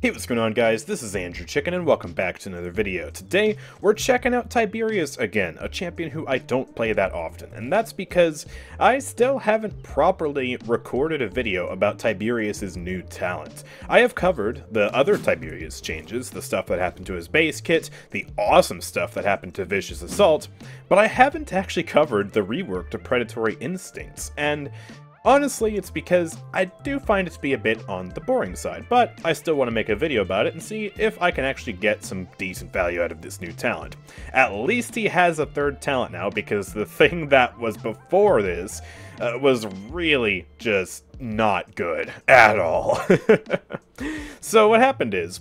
Hey, what's going on, guys? This is AndrewChicken, and welcome back to another video. Today, we're checking out Tiberius again, a champion who I don't play that often, and that's because I still haven't properly recorded a video about Tiberius's new talent. I have covered the other Tiberius changes, the stuff that happened to his base kit, the awesome stuff that happened to Vicious Assault, but I haven't actually covered the rework to Predatory Instincts, and honestly, it's because I do find it to be a bit on the boring side, but I still want to make a video about it and see if I can actually get some decent value out of this new talent. At least he has a third talent now, because the thing that was before this was really just not good at all. So what happened is,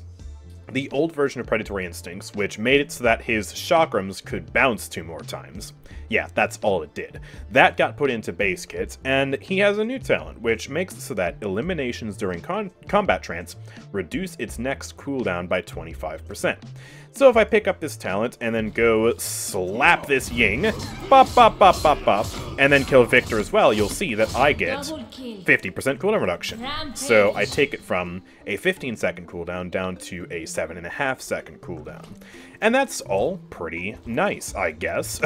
the old version of Predatory Instincts, which made it so that his chakrams could bounce 2 more times. Yeah, that's all it did. That got put into base kit, and he has a new talent, which makes it so that eliminations during Combat Trance reduce its next cooldown by 25%. So if I pick up this talent and then go slap this Ying, bop, bop, bop, bop, bop, and then kill Victor as well, you'll see that I get 50% cooldown reduction. So I take it from a 15-second cooldown down to a 7.5-second cooldown. And that's all pretty nice, I guess.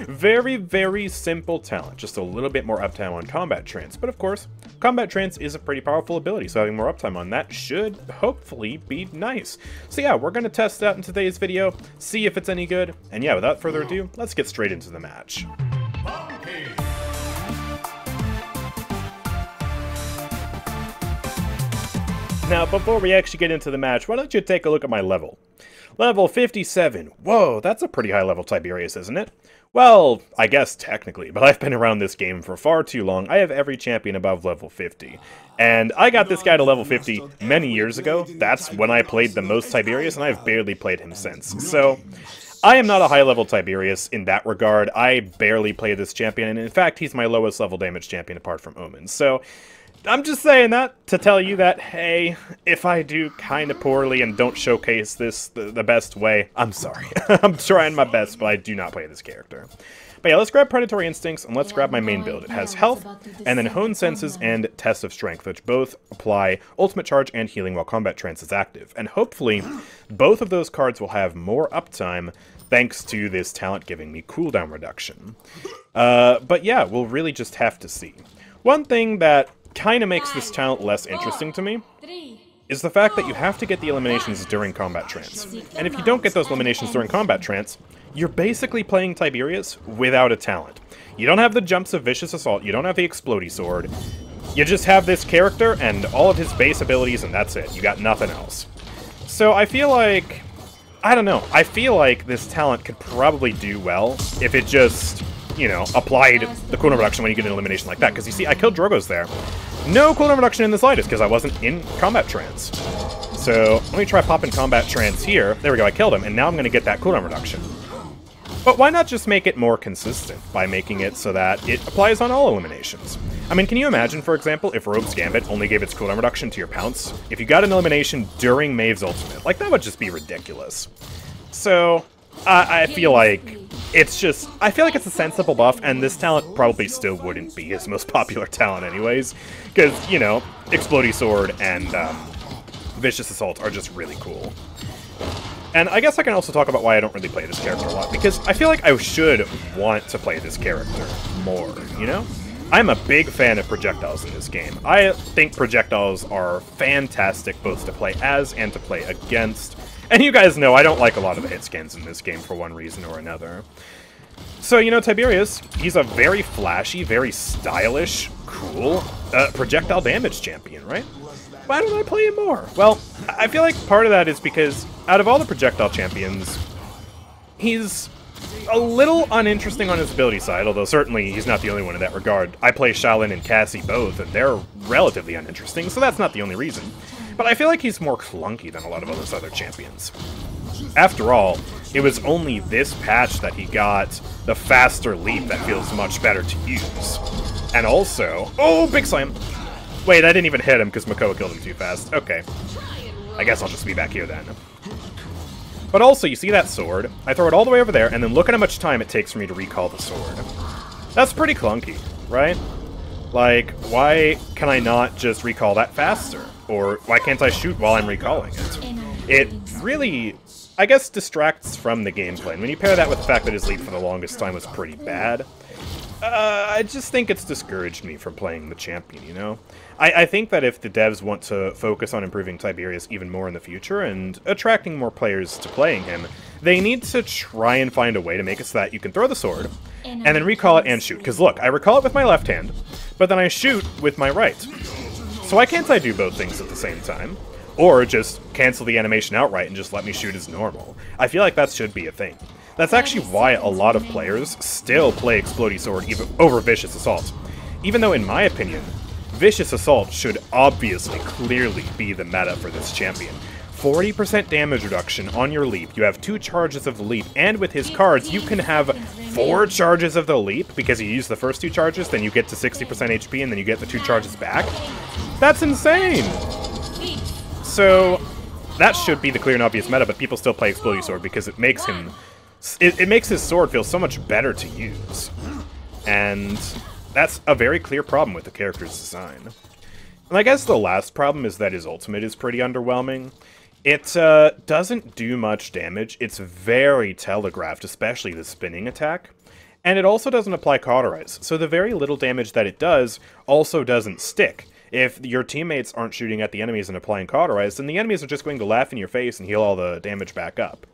Very, very simple talent, just a little bit more uptime on Combat Trance. But of course, Combat Trance is a pretty powerful ability, so having more uptime on that should hopefully be nice. So yeah, we're going to test out in today's video, see if it's any good, and yeah, without further ado, let's get straight into the match. Now, before we actually get into the match, why don't you take a look at my level? Level 57. Whoa, that's a pretty high level Tiberius, isn't it? Well, I guess technically, but I've been around this game for far too long. I have every champion above level 50. And I got this guy to level 50 many years ago. That's when I played the most Tiberius, and I've barely played him since. So, I am not a high-level Tiberius in that regard. I barely play this champion, and in fact, he's my lowest level damage champion apart from Omens. So, I'm just saying that to tell you that, hey, if I do kind of poorly and don't showcase this the best way, I'm sorry. I'm trying my best, but I do not play this character. But yeah, let's grab Predatory Instincts, and let's grab my main build. It has Health, and then Hone Senses and Test of Strength, which both apply Ultimate Charge and Healing while Combat Trance is active. And hopefully, both of those cards will have more uptime thanks to this talent giving me cooldown reduction. But yeah, we'll really just have to see. One thing that kind of makes this talent less interesting to me is the fact that you have to get the eliminations during Combat Trance. And if you don't get those eliminations during Combat Trance, you're basically playing Tiberius without a talent. You don't have the jumps of Vicious Assault, you don't have the Explodey Sword, you just have this character and all of his base abilities, and that's it. You got nothing else. So I feel like, I don't know, I feel like this talent could probably do well if it just, you know, applied the cooldown reduction when you get an elimination like that. Because you see, I killed Drogoz there. No cooldown reduction in the slightest, because I wasn't in Combat Trance. So, let me try popping Combat Trance here. There we go, I killed him, and now I'm going to get that cooldown reduction. But why not just make it more consistent by making it so that it applies on all eliminations? I mean, can you imagine, for example, if Rogue's Gambit only gave its cooldown reduction to your Pounce? If you got an elimination during Maeve's ultimate, like, that would just be ridiculous. So, I feel like it's just, I feel like it's a sensible buff, and this talent probably still wouldn't be his most popular talent anyways, because, you know, Explodey Sword and Vicious Assault are just really cool. And I guess I can also talk about why I don't really play this character a lot, because I feel like I should want to play this character more, you know? I'm a big fan of projectiles in this game. I think projectiles are fantastic both to play as and to play against. And you guys know I don't like a lot of the hit skins in this game for one reason or another. So, you know, Tiberius, he's a very flashy, very stylish, cool projectile damage champion, right? Why don't I play him more? Well, I feel like part of that is because out of all the projectile champions, he's a little uninteresting on his ability side, although certainly he's not the only one in that regard. I play Shaolin and Cassie both, and they're relatively uninteresting, so that's not the only reason. But I feel like he's more clunky than a lot of those other champions. After all, it was only this patch that he got the faster leap that feels much better to use. And also... Oh, big slam! Wait, I didn't even hit him because Makoa killed him too fast. Okay. I guess I'll just be back here then. But also, you see that sword? I throw it all the way over there, and then look at how much time it takes for me to recall the sword. That's pretty clunky, right? Like, why can I not just recall that faster? Or why can't I shoot while I'm recalling it? It really, I guess, distracts from the gameplay. And when you pair that with the fact that his lead for the longest time was pretty bad, I just think it's discouraged me from playing the champion, you know? I think that if the devs want to focus on improving Tiberius even more in the future and attracting more players to playing him, they need to try and find a way to make it so that you can throw the sword, and then recall it and shoot. Because look, I recall it with my left hand, but then I shoot with my right. So why can't I do both things at the same time? Or just cancel the animation outright and just let me shoot as normal? I feel like that should be a thing. That's actually why a lot of players still play Explodey Sword even over Vicious Assault. Even though, in my opinion, Vicious Assault should obviously, clearly be the meta for this champion. 40% damage reduction on your leap, you have 2 charges of the leap, and with his cards you can have 4 charges of the leap, because you use the first 2 charges, then you get to 60% HP, and then you get the 2 charges back. That's insane! So, that should be the clear and obvious meta, but people still play Explodey Sword because it makes him... It makes his sword feel so much better to use. And that's a very clear problem with the character's design. And I guess the last problem is that his ultimate is pretty underwhelming. It doesn't do much damage. It's very telegraphed, especially the spinning attack. And it also doesn't apply cauterize, so the very little damage that it does also doesn't stick. If your teammates aren't shooting at the enemies and applying cauterize, then the enemies are just going to laugh in your face and heal all the damage back up.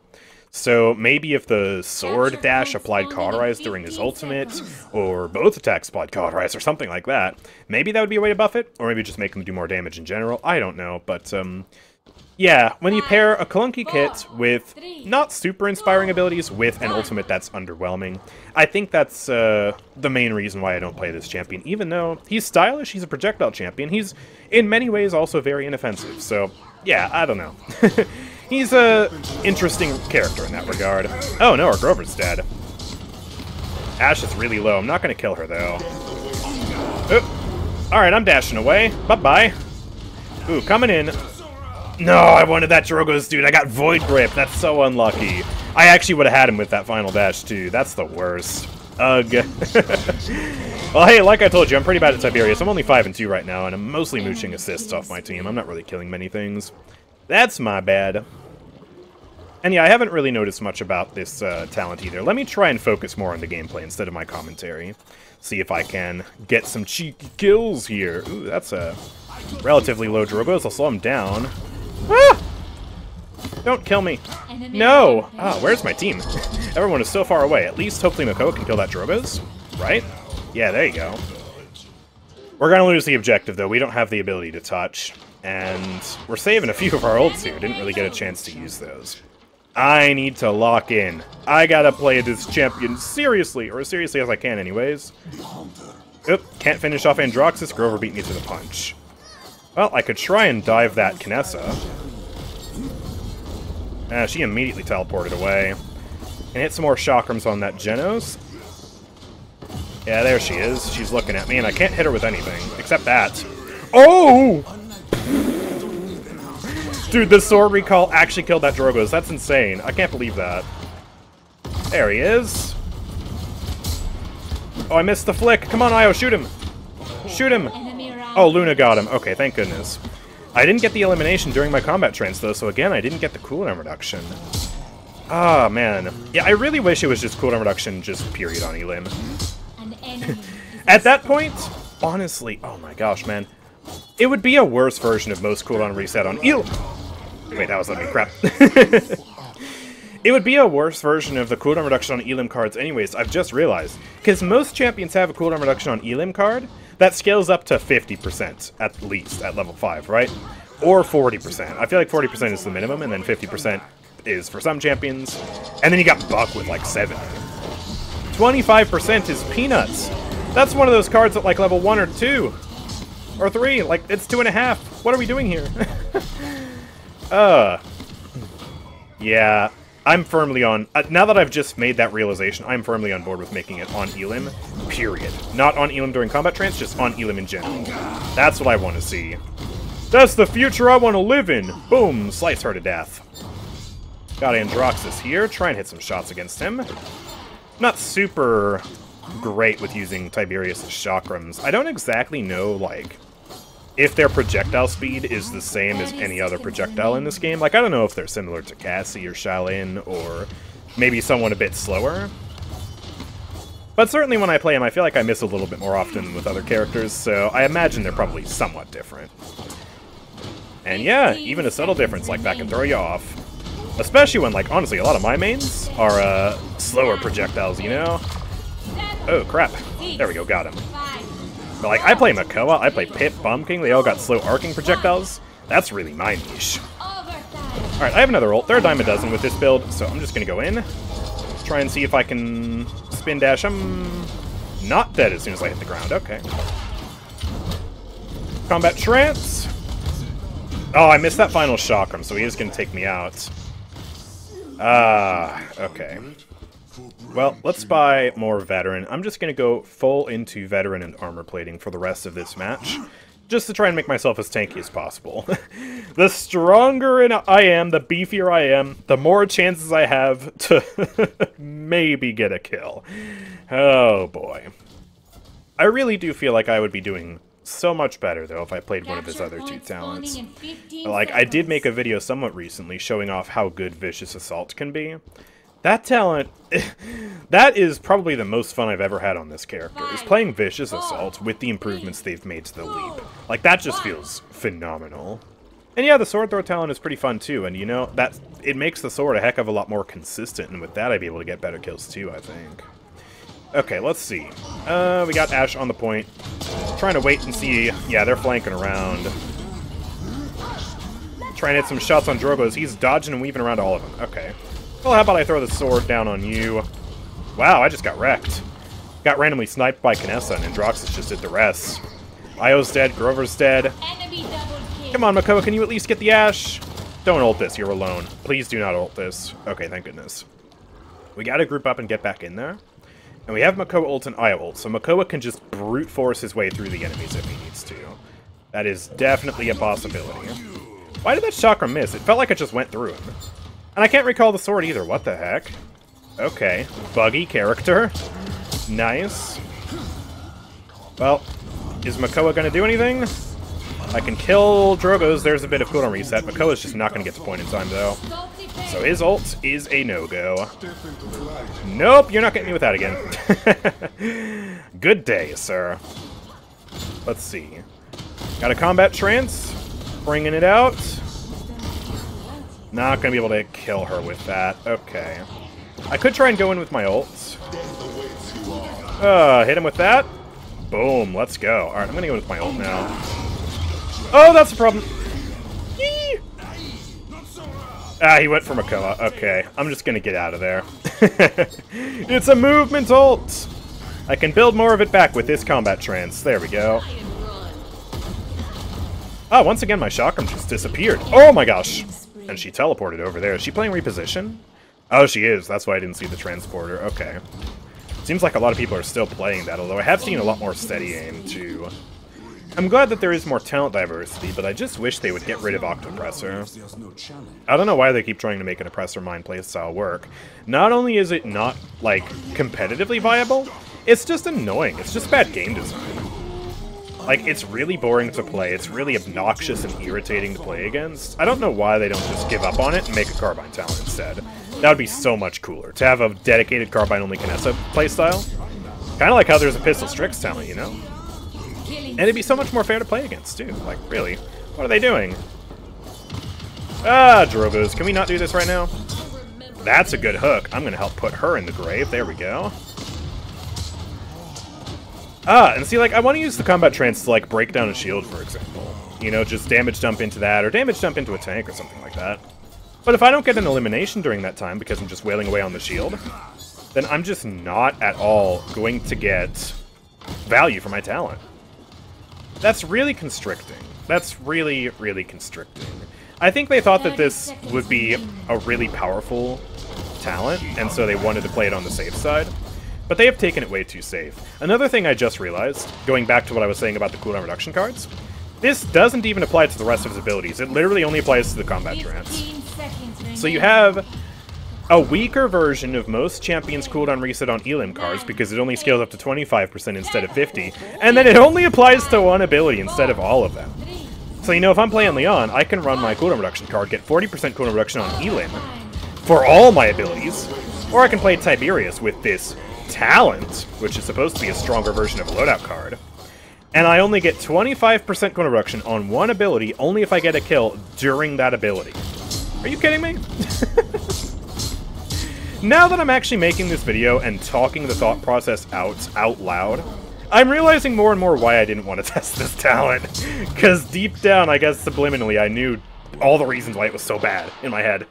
So maybe if the sword dash applied cauterize during his ultimate, or both attacks applied cauterize, or something like that, maybe that would be a way to buff it, or maybe just make them do more damage in general. I don't know, but yeah, when you pair a clunky kit with not super inspiring abilities with an ultimate that's underwhelming, I think that's the main reason why I don't play this champion. Even though he's stylish, he's a projectile champion, he's in many ways also very inoffensive, so yeah, I don't know. He's a interesting character in that regard. Oh no, our Grover's dead. Ashe is really low. I'm not going to kill her, though. Alright, I'm dashing away. Bye-bye. Ooh, coming in. No, I wanted that Drogoz, dude. I got Void Grip. That's so unlucky. I actually would have had him with that final dash, too. That's the worst. Ugh. Well, hey, like I told you, I'm pretty bad at Tiberius. I'm only 5-2 right now, and I'm mostly mooching assists off my team. I'm not really killing many things. That's my bad. And yeah, I haven't really noticed much about this talent either. Let me try and focus more on the gameplay instead of my commentary. See if I can get some cheeky kills here. Ooh, that's a relatively low Drogoz. I'll slow him down. Ah! Don't kill me. No! Ah, where's my team? Everyone is so far away. At least, hopefully, Mako can kill that Drogoz. Right? Yeah, there you go. We're gonna lose the objective, though. We don't have the ability to touch. And we're saving a few of our ults here. Didn't really get a chance to use those. I need to lock in. I gotta play this champion seriously, or as seriously as I can anyways. Oop, can't finish off Androxus. Grover beat me to the punch. Well, I could try and dive that Kinessa. She immediately teleported away. And hit some more chakrams on that Genos. Yeah, there she is. She's looking at me, and I can't hit her with anything, except that. Oh! Dude, the sword recall actually killed that Drogoz. That's insane. I can't believe that. There he is. Oh, I missed the flick. Come on, Io, shoot him. Shoot him. Oh, Luna got him. Okay, thank goodness. I didn't get the elimination during my Combat Trance, though, so again, I didn't get the cooldown reduction. Ah, man. Yeah, I really wish it was just cooldown reduction, just period on Elim. At that point, honestly, oh my gosh, man. It would be a worse version of most cooldown reset on Elim. Wait, that was letting me crap. It would be a worse version of the cooldown reduction on Elim cards anyways, I've just realized. Because most champions have a cooldown reduction on Elim card that scales up to 50%, at least, at level 5, right? Or 40%. I feel like 40% is the minimum, and then 50% is for some champions. And then you got Buck with like 70. 25% is peanuts. That's one of those cards at like level 1 or 2. Or 3, like, it's 2.5. What are we doing here? Yeah, I'm firmly on... now that I've just made that realization, I'm firmly on board with making it on Elim, period. Not on Elim during Combat Trance, just on Elim in general. That's what I want to see. That's the future I want to live in! Boom, slice her to death. Got Androxus here, try and hit some shots against him. Not super great with using Tiberius' chakrams. I don't exactly know, like, if their projectile speed is the same as any other projectile in this game. Like, I don't know if they're similar to Cassie or Shaolin, or maybe someone a bit slower. But certainly when I play them, I feel like I miss a little bit more often than with other characters, so I imagine they're probably somewhat different. And yeah, even a subtle difference like that can throw you off. Especially when, like, honestly, a lot of my mains are slower projectiles, you know? Oh, crap. There we go, got him. But, like, I play Makoa, I play Pip, Bomb King, they all got slow arcing projectiles. That's really my niche. Alright, I have another ult. They're a dime a dozen with this build, so I'm just gonna go in. Try and see if I can spin dash. I'm not dead as soon as I hit the ground. Okay. Combat Trance. Oh, I missed that final chakram, so he is going to take me out. Okay. Well, let's buy more veteran. I'm just going to go full into veteran and armor plating for the rest of this match, just to try and make myself as tanky as possible. The stronger I am, the beefier I am, the more chances I have to maybe get a kill. Oh boy. I really do feel like I would be doing so much better, though, if I played one of his other two talents. Like, I did make a video somewhat recently showing off how good Vicious Assault can be. That talent, that is probably the most fun I've ever had on this character, is playing Vicious Assault with the improvements they've made to the leap. Like, that just feels phenomenal. And yeah, the sword throw talent is pretty fun too, and you know, it makes the sword a heck of a lot more consistent, and with that I'd be able to get better kills too, I think. Okay, let's see. We got Ashe on the point. Trying to wait and see. Yeah, they're flanking around. Trying to hit some shots on Drogo's. He's dodging and weaving around all of them. Okay. Well, how about I throw the sword down on you? Wow, I just got wrecked. Got randomly sniped by Kinessa, and Androxus just did the rest. Io's dead, Grover's dead. Come on, Makoa, can you at least get the Ashe? Don't ult this, you're alone. Please do not ult this. Okay, thank goodness. We gotta group up and get back in there. And we have Makoa ult and Io ult, so Makoa can just brute force his way through the enemies if he needs to. That is definitely a possibility. Why did that chakra miss? It felt like it just went through him. And I can't recall the sword either, what the heck? Okay, buggy character. Nice. Well, is Makoa gonna do anything? I can kill Drogo's, there's a bit of cooldown reset. Makoa's just not gonna get to point in time, though. So his ult is a no-go. Nope, you're not getting me with that again. Good day, sir. Let's see. Got a Combat Trance. Bringing it out. Not gonna be able to kill her with that. Okay. I could try and go in with my ult. Hit him with that. Boom, let's go. Alright, I'm gonna go with my ult now. Oh, that's the problem. Yee! Ah, he went for Makoa. Okay, I'm just gonna get out of there. It's a movement ult! I can build more of it back with this Combat Trance. There we go. Ah, once again, my chakram just disappeared. Oh my gosh! And she teleported over there. Is she playing reposition? Oh, she is. That's why I didn't see the transporter. Okay. Seems like a lot of people are still playing that, although I have seen a lot more steady aim, too. I'm glad that there is more talent diversity, but I just wish they would get rid of Octopressor. I don't know why they keep trying to make an Oppressor Mind playstyle work. Not only is it not, like, competitively viable, it's just annoying. It's just bad game design. Like, it's really boring to play. It's really obnoxious and irritating to play against. I don't know why they don't just give up on it and make a Carbine talent instead. That would be so much cooler, to have a dedicated Carbine-only Kinessa playstyle. Kind of like how there's a Pistol Strix talent, you know? And it'd be so much more fair to play against, too. Like, really. What are they doing? Ah, Drogos. Can we not do this right now? That's a good hook. I'm going to help put her in the grave. There we go. Ah, and see, like, I want to use the Combat Trance to, like, break down a shield, for example. You know, just damage dump into that, or damage dump into a tank or something like that. But if I don't get an elimination during that time because I'm just wailing away on the shield, then I'm just not at all going to get value for my talent. That's really constricting. That's really, really constricting. I think they thought that this would be a really powerful talent, and so they wanted to play it on the safe side. But they have taken it way too safe. Another thing I just realized, going back to what I was saying about the cooldown reduction cards, this doesn't even apply to the rest of his abilities. It literally only applies to the Combat Trance. So you have a weaker version of most champions' cooldown reset on Elim cards because it only scales up to 25% instead of 50%, and then it only applies to one ability instead of all of them. So, you know, if I'm playing Leon, I can run my cooldown reduction card, get 40% cooldown reduction on Elin for all my abilities. Or I can play Tiberius with this talent, which is supposed to be a stronger version of a loadout card. And I only get 25% cooldown reduction on one ability, only if I get a kill during that ability. Are you kidding me? Now that I'm actually making this video and talking the thought process out loud, I'm realizing more and more why I didn't want to test this talent. Because deep down, I guess subliminally, I knew all the reasons why it was so bad in my head.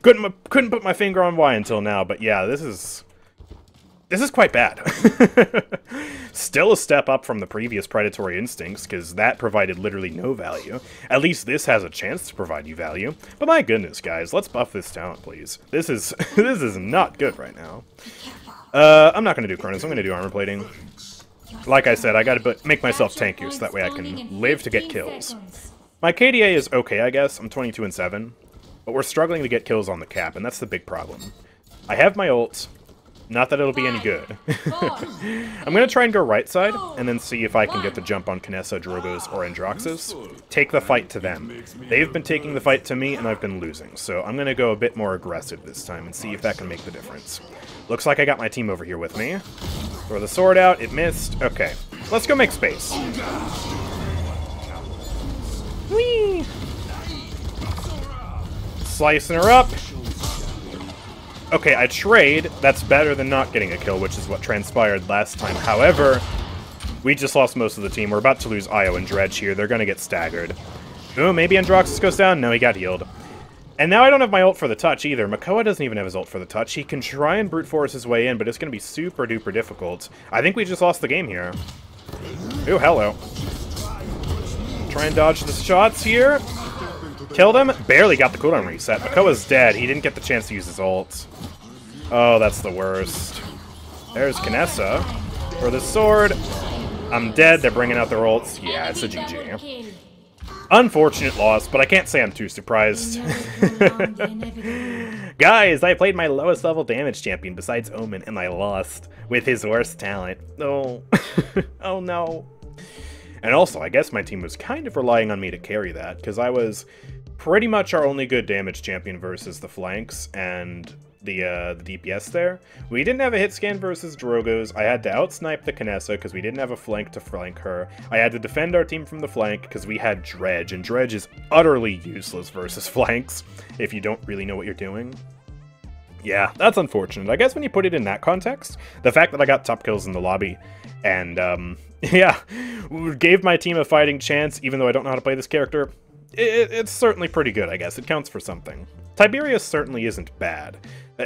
Couldn't put my finger on why until now, but yeah, this is quite bad. Still a step up from the previous Predatory Instincts, because that provided literally no value. At least this has a chance to provide you value. But my goodness, guys, let's buff this talent, please. This is not good right now. I'm not going to do Chronos, I'm going to do armor plating. Like I said, I gotta make myself tankier so that way I can live to get kills. My KDA is okay, I guess. I'm 22 and 7. But we're struggling to get kills on the cap, and that's the big problem. I have my ult. Not that it'll be any good. I'm going to try and go right side, and then see if I can get the jump on Kinessa, Drogos, or Androxus. Take the fight to them. They've been taking the fight to me, and I've been losing. So I'm going to go a bit more aggressive this time, and see if that can make the difference. Looks like I got my team over here with me. Throw the sword out, it missed. Okay, let's go make space. Whee! Slicing her up. Okay, I trade. That's better than not getting a kill, which is what transpired last time. However, we just lost most of the team. We're about to lose Io and Dredge here. They're going to get staggered. Ooh, maybe Androxus goes down? No, he got healed. And now I don't have my ult for the touch either. Makoa doesn't even have his ult for the touch. He can try and brute force his way in, but it's going to be super duper difficult. I think we just lost the game here. Ooh, hello. Try and dodge the shots here. Killed him. Barely got the cooldown reset. Makoa's dead. He didn't get the chance to use his ult. Oh, that's the worst. There's Kinessa for the sword. I'm dead. They're bringing out their ults. Yeah, it's a GG. Unfortunate loss, but I can't say I'm too surprised. Guys, I played my lowest level damage champion besides Omen, and I lost with his worst talent. Oh, oh no. And also, I guess my team was kind of relying on me to carry that, because I was pretty much our only good damage champion versus the flanks and the DPS there. We didn't have a hit scan versus Drogos. I had to outsnipe the Kinessa because we didn't have a flank to flank her. I had to defend our team from the flank because we had Dredge, and Dredge is utterly useless versus flanks if you don't really know what you're doing. Yeah, that's unfortunate. I guess when you put it in that context, the fact that I got top kills in the lobby and, yeah, gave my team a fighting chance, even though I don't know how to play this character, it's certainly pretty good, I guess. It counts for something. Tiberius certainly isn't bad.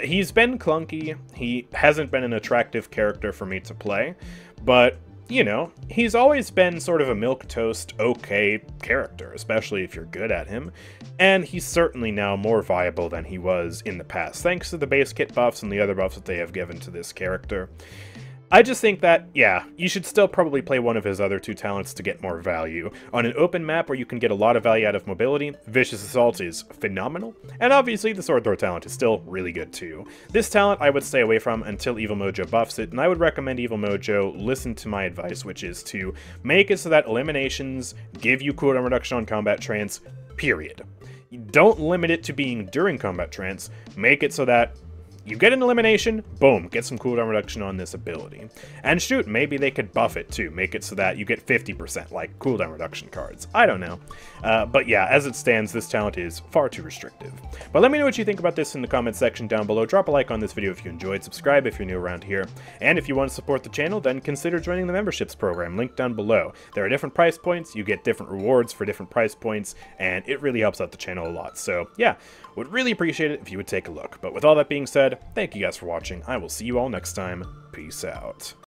He's been clunky, he hasn't been an attractive character for me to play, but, you know, he's always been sort of a milquetoast, okay character, especially if you're good at him, and he's certainly now more viable than he was in the past, thanks to the base kit buffs and the other buffs that they have given to this character. I just think that, yeah, you should still probably play one of his other two talents to get more value. On an open map where you can get a lot of value out of mobility, Vicious Assault is phenomenal, and obviously the Sword Throw talent is still really good too. This talent I would stay away from until Evil Mojo buffs it, and I would recommend Evil Mojo listen to my advice, which is to make it so that eliminations give you cooldown reduction on Combat Trance, period. Don't limit it to being during Combat Trance, make it so that you get an elimination, boom, get some cooldown reduction on this ability. And shoot, maybe they could buff it too, make it so that you get 50% like cooldown reduction cards. I don't know. But yeah, as it stands, this talent is far too restrictive. But let me know what you think about this in the comment section down below. Drop a like on this video if you enjoyed, subscribe if you're new around here, and if you want to support the channel, then consider joining the memberships program, linked down below. There are different price points, you get different rewards for different price points, and it really helps out the channel a lot. So yeah, would really appreciate it if you would take a look. But with all that being said, thank you guys for watching. I will see you all next time. Peace out.